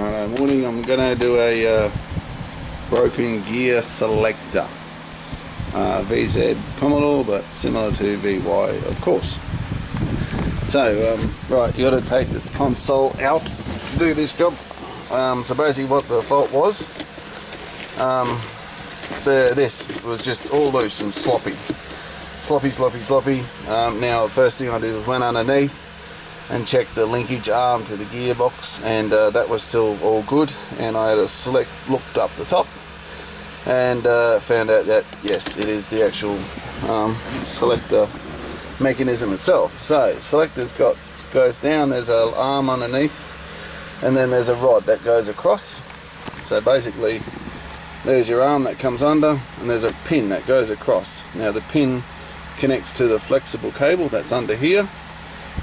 Righto, morning. I'm going to do a broken gear selector. VZ Commodore, but similar to VY, of course. So, right, you got to take this console out to do this job. So basically what the fault was, this was just all loose and sloppy. Now, first thing I did was went underneath and checked the linkage arm to the gearbox, and that was still all good. And I had a looked up the top and found out that yes, it is the actual selector mechanism itself. So selector's goes down, there's an arm underneath, and then there's a rod that goes across. So basically there's your arm that comes under, and there's a pin that goes across. Now the pin connects to the flexible cable that's under here,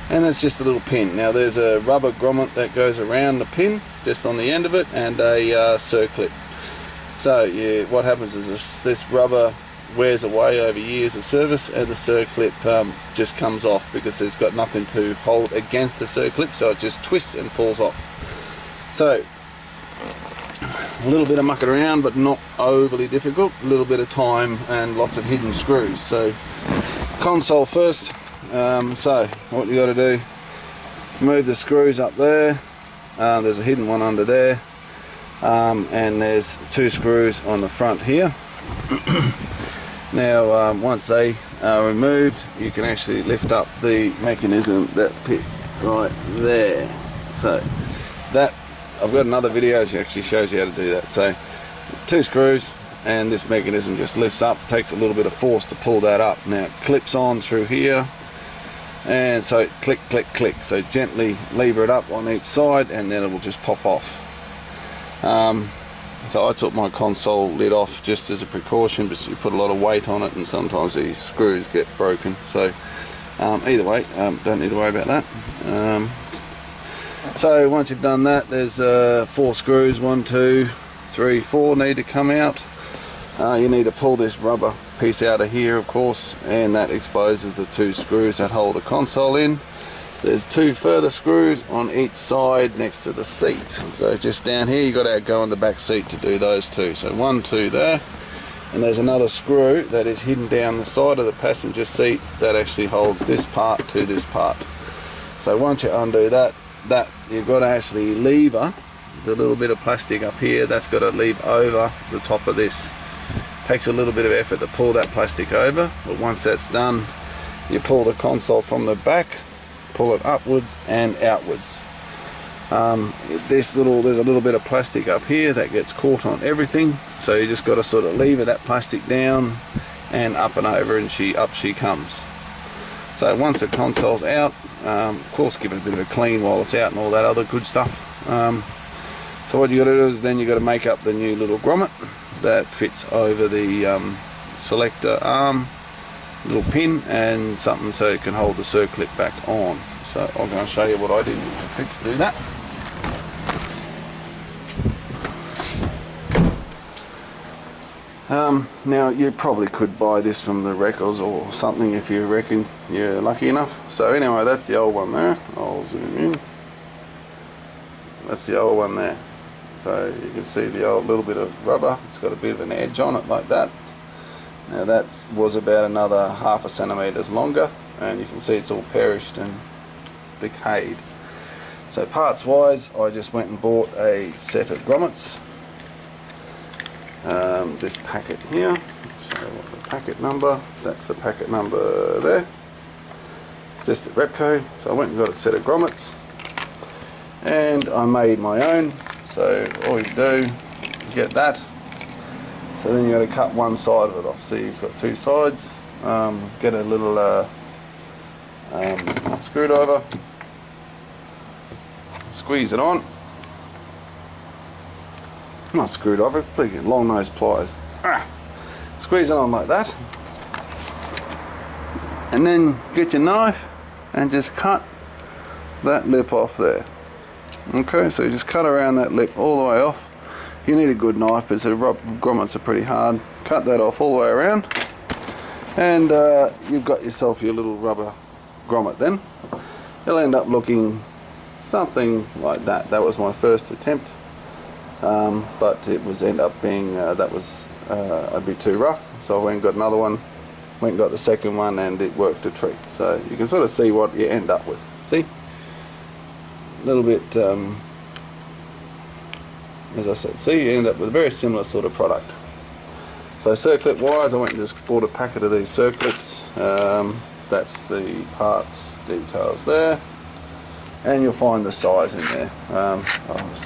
and there's just a little pin. Now there's a rubber grommet that goes around the pin just on the end of it, and a circlip. So what happens is this rubber wears away over years of service, and the circlip just comes off because there's got nothing to hold against the circlip, so it just twists and falls off. So a little bit of mucking around, but not overly difficult. A little bit of time and lots of hidden screws. So console first. So what you got to do, move the screws up there. There's a hidden one under there, and there's two screws on the front here. Now once they are removed, you can actually lift up the mechanism, that pit right there. So that, I've got another video that actually shows you how to do that. So two screws, and this mechanism just lifts up. Takes a little bit of force to pull that up. Now it clips on through here, and so click click click, so gently lever it up on each side, and then it will just pop off. So I took my console lid off just as a precaution, because you put a lot of weight on it and sometimes these screws get broken. So either way, don't need to worry about that. So once you've done that, there's 4 screws, 1, 2, 3, 4 need to come out. You need to pull this rubber piece out of here, of course, and that exposes the 2 screws that hold the console in. There's 2 further screws on each side next to the seat. So just down here, you've got to go in the back seat to do those 2. So 1, 2 there, and there's another screw that is hidden down the side of the passenger seat that actually holds this part to this part. So once you undo that, you've got to actually lever the little bit of plastic up here. That's got to leave over the top of this. Takes a little bit of effort to pull that plastic over, but once that's done, you pull the console from the back, pull it upwards and outwards. There's a little bit of plastic up here that gets caught on everything, so you just got to sort of lever that plastic down and up and over, and up she comes. So once the console's out, of course give it a bit of a clean while it's out and all that other good stuff. So what you got to do is then you got to make up the new little grommet that fits over the selector arm, little pin and something so it can hold the circlip back on. So I'm going to show you what I did to do that. Now you probably could buy this from the records or something if you reckon you're lucky enough. So anyway, that's the old one there. I'll zoom in. That's the old one there. So you can see the old little bit of rubber. It's got a bit of an edge on it like that. Now that was about another ½ centimetre longer, and you can see it's all perished and decayed. So parts wise, I just went and bought a set of grommets. This packet here, show what the packet number, that's the packet number there, just at Repco. So I went and got a set of grommets, and I made my own. So all you do, you get that. So then you got to cut one side of it off. See, it's got 2 sides. Get a little screwdriver, squeeze it on. Not screwdriver, please, long nose pliers. Squeeze it on like that, and then get your knife and just cut that lip off there. Okay, so you just cut around that lip all the way off. You need a good knife because the grommets are pretty hard. Cut that off all the way around, and you've got yourself your little rubber grommet then. It'll end up looking something like that. That was my first attempt. but it was end up being that was a bit too rough, so I went and got another one, went and got the second one, and it worked a treat. So you can sort of see what you end up with. See, a little bit as I said, see, you end up with a very similar sort of product. So circlip wise, I went and just bought a packet of these circlips. That's the parts details there, and you'll find the size in there.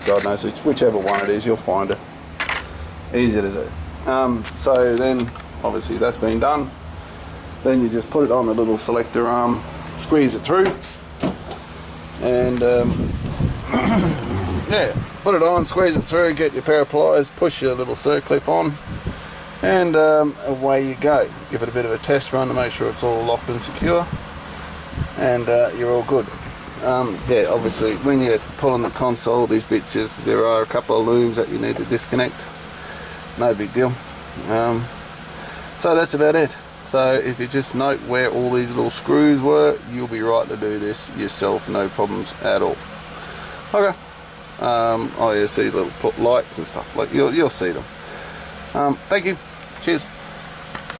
God knows whichever one it is, you'll find it easy to do. So then obviously that's been done, then you just put it on the little selector arm, squeeze it through, and yeah, put it on, squeeze it through, get your pair of pliers, push your little circlip on, and away you go. Give it a bit of a test run to make sure it's all locked and secure, and you're all good. Yeah, obviously when you're pulling the console, these bits, there are a couple of looms that you need to disconnect. No big deal. So that's about it. So if you just note where all these little screws were, you'll be right to do this yourself, no problems at all. Okay. Oh yeah, see little lights and stuff, like you'll see them. Thank you. Cheers.